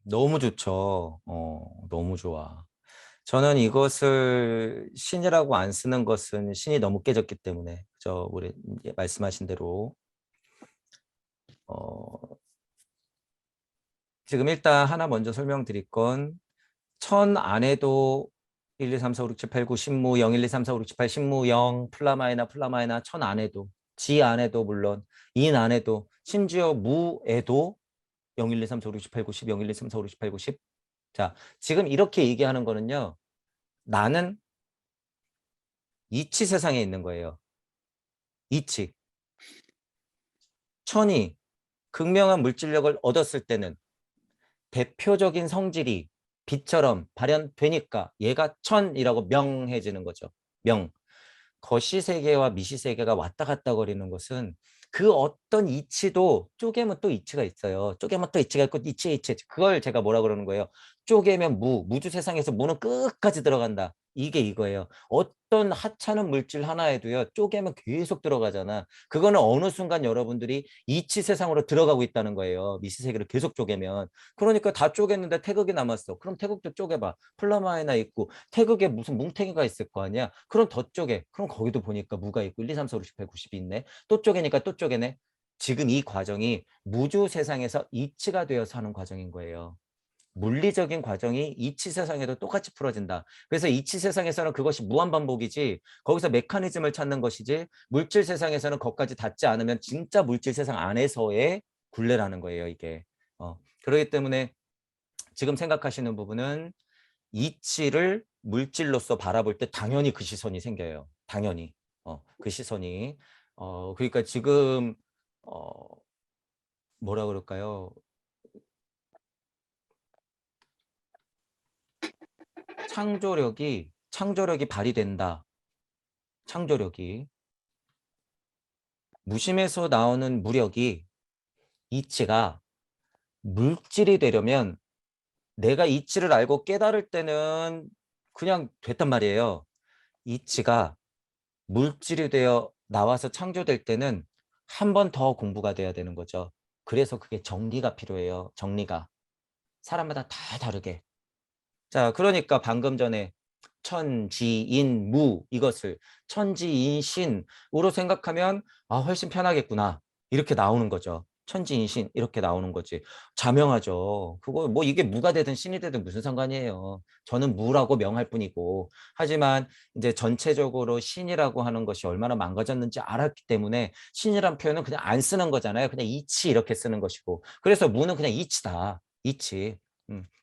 너무 좋죠. 너무 좋아. 저는 이것을 신이라고 안 쓰는 것은 신이 너무 깨졌기 때문에 우리 말씀하신 대로 어, 지금 일단 하나 먼저 설명드릴 건 천 안에도 1, 2, 3, 4, 5, 6, 7, 8, 9, 신무 0, 1, 2, 3, 4, 5, 6, 7, 8, 신무 0, 플라마이나 천 안에도 지 안에도 물론 인 안에도 심지어 무에도 0, 1, 2, 3, 4, 5, 6, 7, 8, 9, 10, 0, 1, 2, 3, 4, 5, 6, 7, 8, 9, 10. 자, 지금 이렇게 얘기하는 거는요. 나는 이치 세상에 있는 거예요. 이치. 천이 극명한 물질력을 얻었을 때는 대표적인 성질이 빛처럼 발현되니까 얘가 천이라고 명해지는 거죠. 명. 거시세계와 미시세계가 왔다 갔다 거리는 것은 그 어떤 이치도 쪼개면 또 이치가 있어요. 쪼개면 또 이치가 있고 이치. 그걸 제가 뭐라 그러는 거예요. 쪼개면 무주 세상에서 무는 끝까지 들어간다. 이게 이거예요. 어떤 하찮은 물질 하나에도요. 쪼개면 계속 들어가잖아. 그거는 어느 순간 여러분들이 이치 세상으로 들어가고 있다는 거예요. 미시세계를 계속 쪼개면. 그러니까 다 쪼갰는데 태극이 남았어. 그럼 태극도 쪼개봐. 플라마이나 있고 태극에 무슨 뭉탱이가 있을 거 아니야. 그럼 더 쪼개. 그럼 거기도 보니까 무가 있고 1, 2, 3, 4, 5, 6, 7, 8, 90이 있네. 또 쪼개니까 또 쪼개네. 지금 이 과정이 무주 세상에서 이치가 되어서 하는 과정인 거예요. 물리적인 과정이 이치 세상에도 똑같이 풀어진다. 그래서 이치 세상에서는 그것이 무한반복이지 거기서 메커니즘을 찾는 것이지 물질 세상에서는 거기까지 닿지 않으면 진짜 물질 세상 안에서의 굴레라는 거예요. 이게. 그렇기 때문에 지금 생각하시는 부분은 이치를 물질로서 바라볼 때 당연히 그 시선이 생겨요. 당연히. 그 시선이. 그러니까 지금 어, 뭐라 그럴까요? 창조력이 발휘된다. 창조력이. 무심에서 나오는 무력이 이치가 물질이 되려면 내가 이치를 알고 깨달을 때는 그냥 됐단 말이에요. 이치가 물질이 되어 나와서 창조될 때는 한 번 더 공부가 돼야 되는 거죠. 그래서 그게 정리가 필요해요. 정리가. 사람마다 다 다르게. 자, 그러니까 방금 전에 천지인무 이것을 천지인신으로 생각하면 훨씬 편하겠구나. 이렇게 나오는 거죠. 천지인신 이렇게 나오는 거지. 자명하죠. 그거 뭐 이게 무가 되든 신이 되든 무슨 상관이에요. 저는 무라고 명할 뿐이고. 하지만 이제 전체적으로 신이라고 하는 것이 얼마나 망가졌는지 알았기 때문에 신이란 표현은 그냥 안 쓰는 거잖아요. 그냥 이치 이렇게 쓰는 것이고. 그래서 무는 그냥 이치다. 이치.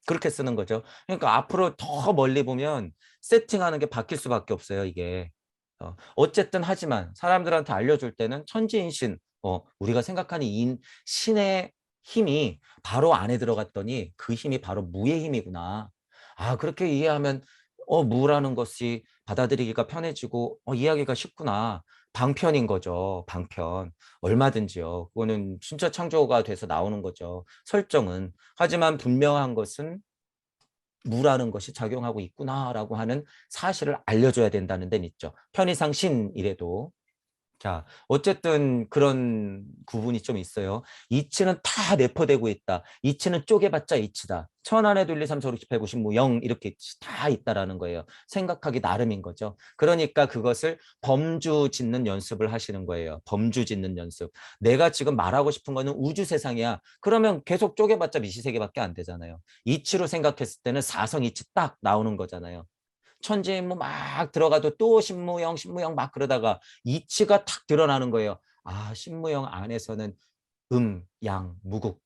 그렇게 쓰는 거죠. 그러니까 앞으로 더 멀리 보면 세팅하는 게 바뀔 수밖에 없어요, 이게. 어쨌든 하지만 사람들한테 알려줄 때는 천지인신, 우리가 생각하는 신의 힘이 바로 안에 들어갔더니 그 힘이 바로 무의 힘이구나. 그렇게 이해하면 무라는 것이 받아들이기가 편해지고 이해하기가 쉽구나. 방편인 거죠, 방편. 얼마든지요. 그거는 진짜 창조가 돼서 나오는 거죠. 설정은. 하지만 분명한 것은 무라는 것이 작용하고 있구나라고 하는 사실을 알려줘야 된다는 데는 있죠. 편의상 신이래도. 자, 어쨌든 그런 구분이 좀 있어요. 이치는 다 내포되고 있다. 이치는 쪼개봤자 이치다. 천 안에도 1, 2, 3, 4, 5, 6, 7, 8, 9, 10, 0 이렇게 다 있다라는 거예요. 생각하기 나름인 거죠. 그러니까 그것을 범주 짓는 연습을 하시는 거예요. 범주 짓는 연습. 내가 지금 말하고 싶은 거는 우주 세상이야. 그러면 계속 쪼개봤자 미시세계밖에 안 되잖아요. 이치로 생각했을 때는 사성 이치 딱 나오는 거잖아요. 천지인무 막 들어가도 또 신무형 막 그러다가 이치가 탁 드러나는 거예요. 신무형 안에서는 양, 무국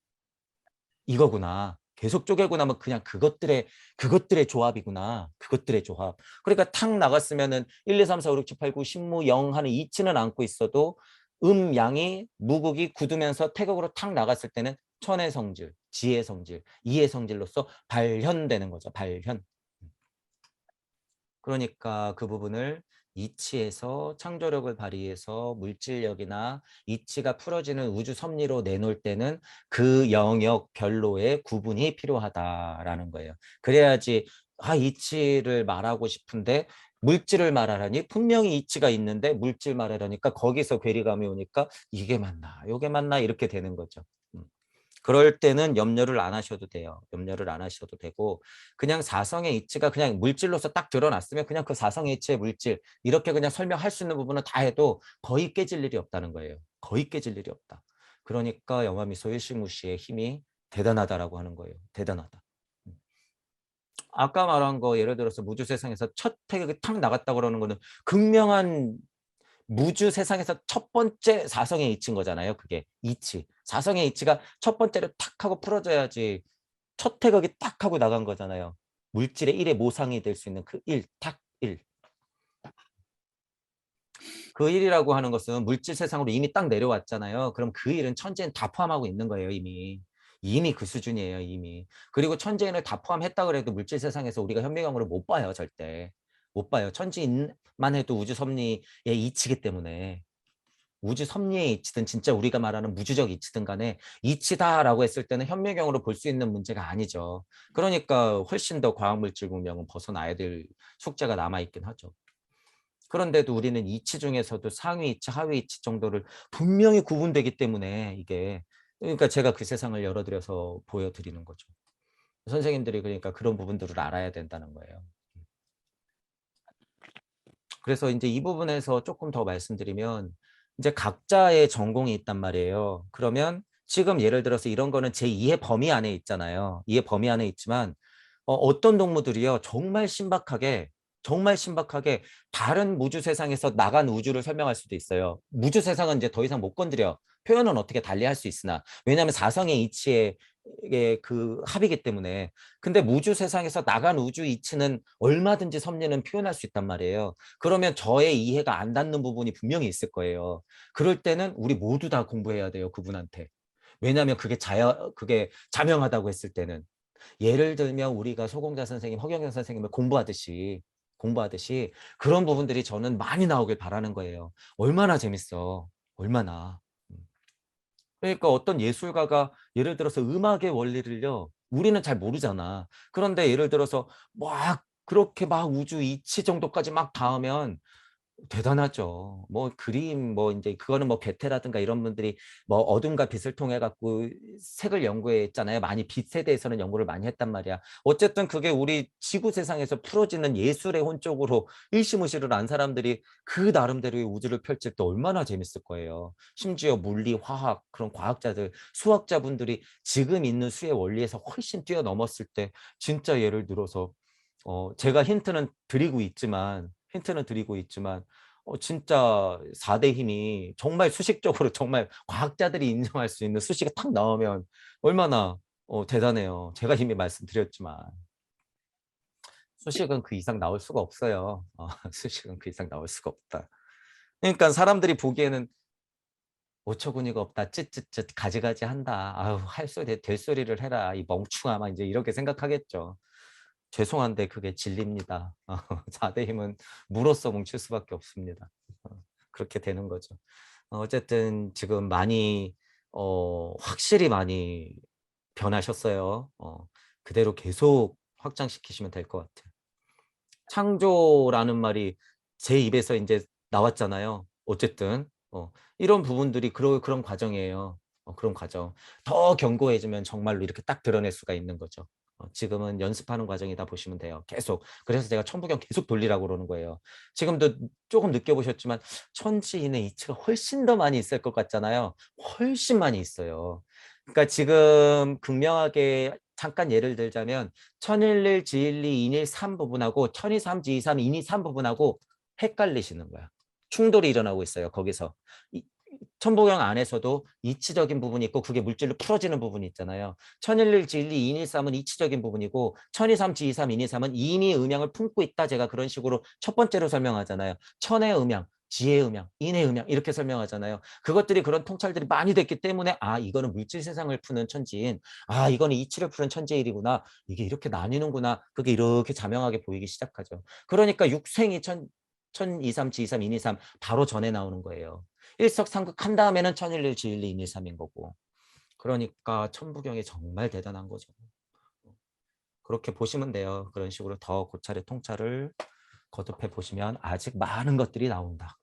이거구나. 계속 쪼개고 나면 그냥 그것들의 조합이구나. 그것들의 조합. 그러니까 탁 나갔으면은 1, 2, 3, 4, 5, 6, 7, 8, 9, 신무영 하는 이치는 안고 있어도 양이 무국이 굳으면서 태극으로 탁 나갔을 때는 천의 성질, 지의 성질, 이의 성질로서 발현되는 거죠. 발현. 그러니까 그 부분을 이치에서 창조력을 발휘해서 물질력이나 이치가 풀어지는 우주 섭리로 내놓을 때는 그 영역별로의 구분이 필요하다라는 거예요. 그래야지 이치를 말하고 싶은데 물질을 말하라니 분명히 이치가 있는데 물질 말하려니까 거기서 괴리감이 오니까 이게 맞나 이게 맞나 이렇게 되는 거죠. 음. 그럴 때는 염려를 안 하셔도 돼요. 염려를 안 하셔도 되고 그냥 사성의 이치가 그냥 물질로서 딱 드러났으면 그냥 그 사성의 이치의 물질 이렇게 그냥 설명할 수 있는 부분은 다 해도 거의 깨질 일이 없다는 거예요. 거의 깨질 일이 없다. 그러니까 영화미소 일식무시의 힘이 대단하다라고 하는 거예요. 대단하다. 아까 말한 거 예를 들어서 무주 세상에서 첫 태극이 탁 나갔다 그러는 거는 극명한 무주 세상에서 첫 번째 사성의 이치인 거잖아요. 그게 이치. 사성의 이치가 첫 번째로 탁 하고 풀어져야지 첫 태극이 딱 하고 나간 거잖아요. 물질의 일의 모상이 될 수 있는 그 일, 탁 일. 그 일이라고 하는 것은 물질 세상으로 이미 딱 내려왔잖아요. 그럼 그 일은 천재는 다 포함하고 있는 거예요, 이미. 이미 그 수준이에요, 이미. 그리고 천재인을 다 포함했다 그래도 물질 세상에서 우리가 현미경으로 못 봐요, 절대. 못 봐요. 천지인만 해도 우주 섭리의 이치기 때문에. 우주 섭리의 이치든 진짜 우리가 말하는 무주적 이치든 간에 이치다라고 했을 때는 현미경으로 볼 수 있는 문제가 아니죠. 그러니까 훨씬 더 과학물질 문명은 벗어나야 될 숙제가 남아있긴 하죠. 그런데도 우리는 이치 중에서도 상위 이치, 하위 이치 정도를 분명히 구분되기 때문에 이게 그러니까 제가 그 세상을 열어드려서 보여드리는 거죠. 선생님들이 그러니까 그런 부분들을 알아야 된다는 거예요. 그래서 이제 이 부분에서 조금 더 말씀드리면 이제 각자의 전공이 있단 말이에요. 그러면 지금 예를 들어서 이런 거는 제 이해 범위 안에 있잖아요. 이해 범위 안에 있지만 어떤 동무들이요. 정말 신박하게 다른 무주 세상에서 나간 우주를 설명할 수도 있어요. 무주 세상은 이제 더 이상 못 건드려. 표현은 어떻게 달리 할 수 있으나. 왜냐하면 사성의 이치의 그 합이기 때문에. 근데 무주 세상에서 나간 우주 이치는 얼마든지 섭리는 표현할 수 있단 말이에요. 그러면 저의 이해가 안 닿는 부분이 분명히 있을 거예요. 그럴 때는 우리 모두 다 공부해야 돼요. 그분한테. 왜냐하면 그게 자명하다고 했을 때는. 예를 들면 우리가 소공자 선생님, 허경영 선생님을 공부하듯이 그런 부분들이 저는 많이 나오길 바라는 거예요. 얼마나 재밌어. 얼마나. 그러니까 어떤 예술가가 예를 들어서 음악의 원리를요. 우리는 잘 모르잖아. 그런데 예를 들어서 막 그렇게 막 우주 이치 정도까지 막 닿으면 대단하죠. 뭐 그림 뭐 이제 그거는 뭐 게테라든가 이런 분들이 뭐 어둠과 빛을 통해 갖고 색을 연구했잖아요. 많이 빛에 대해서는 연구를 많이 했단 말이야. 어쨌든 그게 우리 지구 세상에서 풀어지는 예술의 혼적으로 일시무시를 한 사람들이 그 나름대로의 우주를 펼칠 때 얼마나 재밌을 거예요. 심지어 물리, 화학 그런 과학자들, 수학자분들이 지금 있는 수의 원리에서 훨씬 뛰어넘었을 때 진짜 예를 들어서 제가 힌트는 드리고 있지만 진짜 4대 힘이 정말 수식적으로 정말 과학자들이 인정할 수 있는 수식이 탁 나오면 얼마나 대단해요. 제가 이미 말씀드렸지만 수식은 그 이상 나올 수가 없어요. 수식은 그 이상 나올 수가 없다. 그러니까 사람들이 보기에는 어처구니가 없다. 쯧쯧쯧 가지가지 한다. 아유 될 소리를 해라. 이 멍충아 막 이제 이렇게 생각하겠죠. 죄송한데 그게 진리입니다. 4대 힘은 무로써 뭉칠 수밖에 없습니다. 그렇게 되는 거죠. 어쨌든 지금 많이 확실히 많이 변하셨어요. 그대로 계속 확장시키시면 될 것 같아요. 창조라는 말이 제 입에서 이제 나왔잖아요. 어쨌든 이런 부분들이 그런 과정이에요. 그런 과정. 더 견고해지면 정말로 이렇게 딱 드러낼 수가 있는 거죠. 지금은 연습하는 과정이다 보시면 돼요. 계속. 그래서 제가 천부경 계속 돌리라고 그러는 거예요. 지금도 조금 느껴보셨지만 천지인의 이치가 훨씬 더 많이 있을 것 같잖아요. 훨씬 많이 있어요. 그러니까 지금 극명하게 잠깐 예를 들자면 천일일, 지일리, 인일, 삼 부분하고 천이삼, 지이삼, 인이삼 부분하고 헷갈리시는 거야. 충돌이 일어나고 있어요. 거기서. 천부경 안에서도 이치적인 부분이 있고 그게 물질로 풀어지는 부분이 있잖아요. 천일일, 지일리, 인일삼은 이치적인 부분이고 천이삼, 지이삼, 인이삼은 이미 음양을 품고 있다. 제가 그런 식으로 첫 번째로 설명하잖아요. 천의 음양, 지의 음양, 인의 음양 이렇게 설명하잖아요. 그것들이 그런 통찰들이 많이 됐기 때문에 이거는 물질 세상을 푸는 천지인, 이거는 이치를 푸는 천재일이구나. 이게 이렇게 나뉘는구나. 그게 이렇게 자명하게 보이기 시작하죠. 그러니까 육생이 천이삼, 지이삼, 인이삼 바로 전에 나오는 거예요. 일석삼극 한 다음에는 천일일, 지일리, 인일삼인 거고. 그러니까 천부경이 정말 대단한 거죠. 그렇게 보시면 돼요. 그런 식으로 더 고찰의 통찰을 거듭해 보시면 아직 많은 것들이 나온다.